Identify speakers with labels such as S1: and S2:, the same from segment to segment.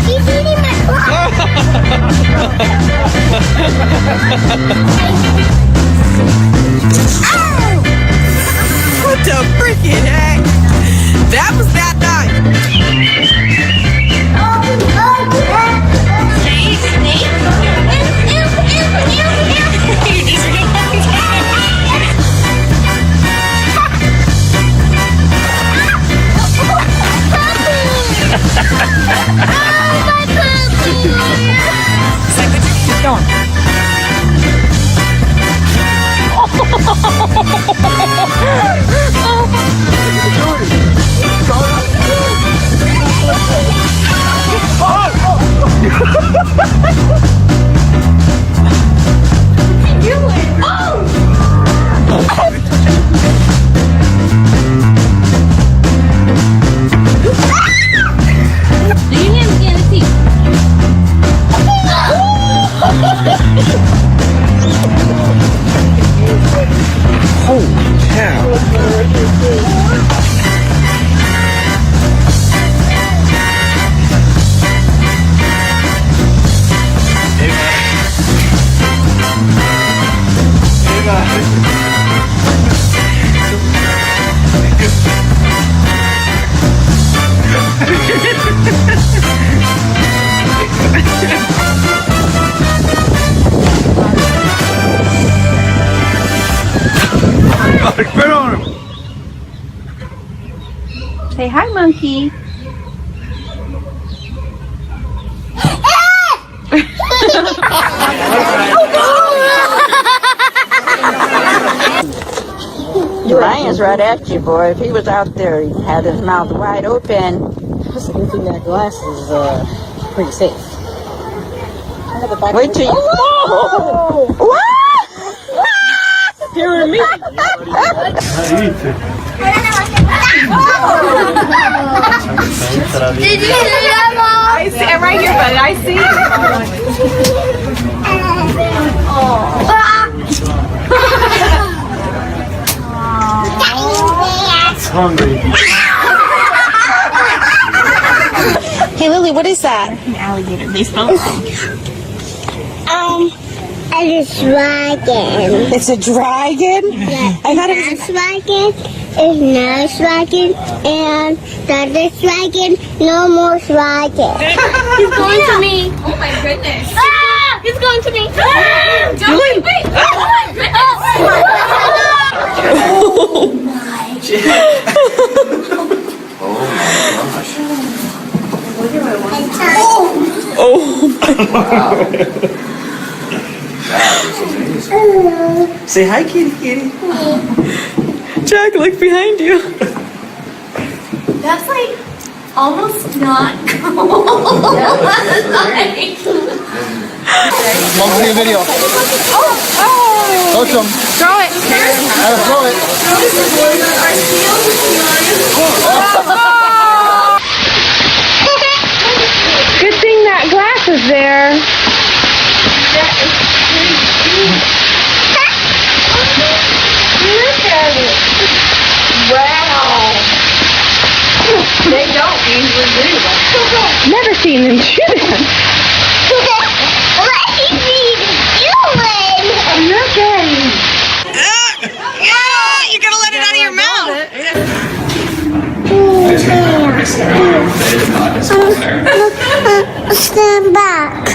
S1: He's eating my clothes.
S2: What the freaking heck? That was that night.
S3: Keep going.
S4: Holy cow. Spit on him.
S3: Say hi, monkey.
S5: Ryan's right at you, boy. If he was out there, he had his mouth wide open.
S6: Sniffing that glass is pretty safe.
S5: Wait till you.
S6: Oh!
S5: What?
S6: Hearing me?
S1: Did you see that, Mom?
S3: I see it right here, buddy. I see it.
S4: It's hungry.
S3: Hey, Lily, what is that?
S1: A dragon.
S3: It's a dragon?
S1: Yeah.
S3: I thought it was
S1: This dragon is no dragon, and the other dragon, no more dragon. He's going to me.
S7: Oh my goodness.
S1: Ah! He's going to me.
S7: Don't wait, wait. Oh my goodness.
S4: Say hi, kitty, kitty.
S3: Jack, look behind you.
S7: That's like almost not cool.
S4: Mom's in the video. Coach him.
S3: Throw it.
S4: Gotta throw it.
S3: Good thing that glass is there.
S1: Look at it. Wow.
S7: They don't usually do that.
S3: Never seen them do that.
S1: Let me see the doing.
S3: Look at him.
S2: You gotta let it out of your mouth.
S1: Stand back.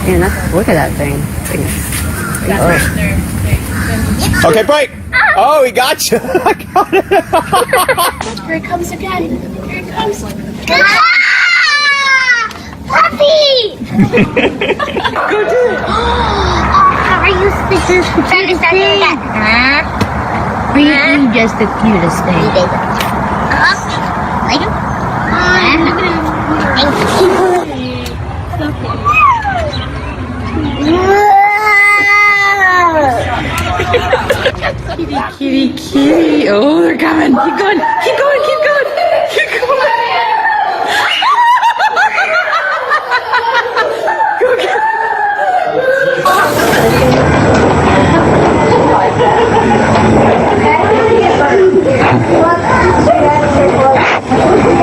S5: Man, look at that thing.
S4: Okay, break. Oh, he got you. I got it.
S7: Here it comes again. Here it comes.
S1: Ah! Puppy! Are you the cutest thing?
S6: Are you just the cutest thing?
S1: Like him? Thank you.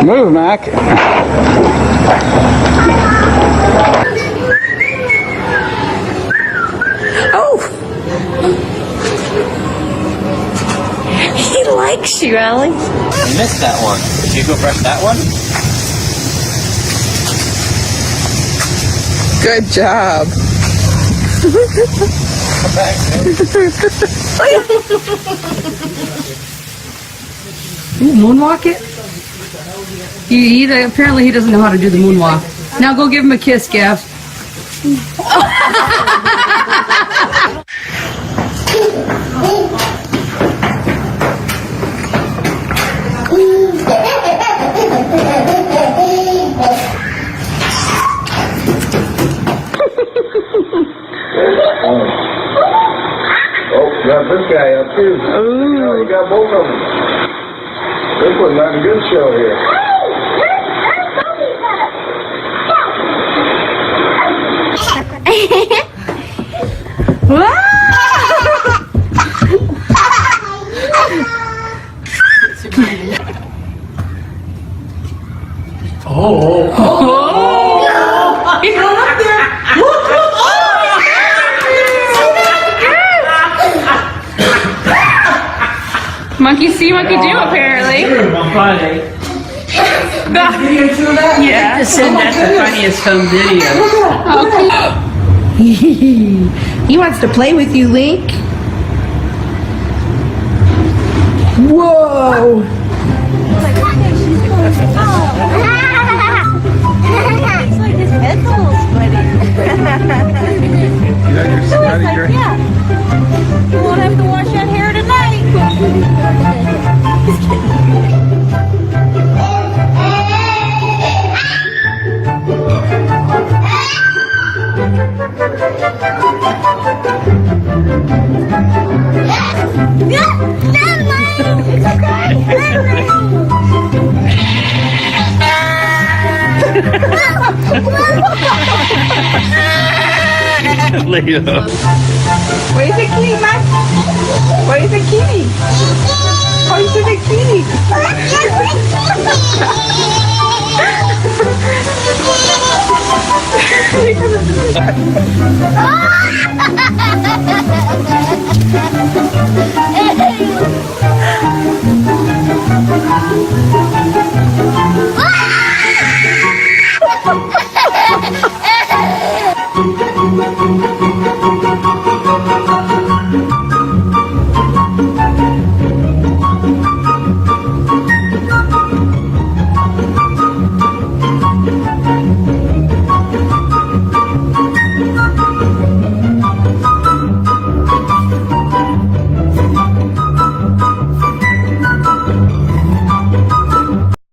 S8: Move, Mac.
S7: Oh! He likes you, Allie.
S9: You missed that one. Did you go brush that one?
S2: Good job.
S9: Come back,
S10: Ooh, moonwalk it? Apparently he doesn't know how to do the moonwalk. Now go give him a kiss, Gav.
S11: Oh, got this guy up too. Oh, you got both of them. This was not a good show here.
S10: He's going up there. Monkey see, monkey do, apparently.
S9: On Friday.
S10: Yeah.
S9: Send that the funniest home video.
S2: He wants to play with you, Link. Whoa!
S1: It's like his head's a little sweaty. Yeah. You won't have to wash that hair tonight.
S8: Leo.
S2: Where's the kitty, Mac? Where's the kitty? Where's the kitty?
S1: Ah!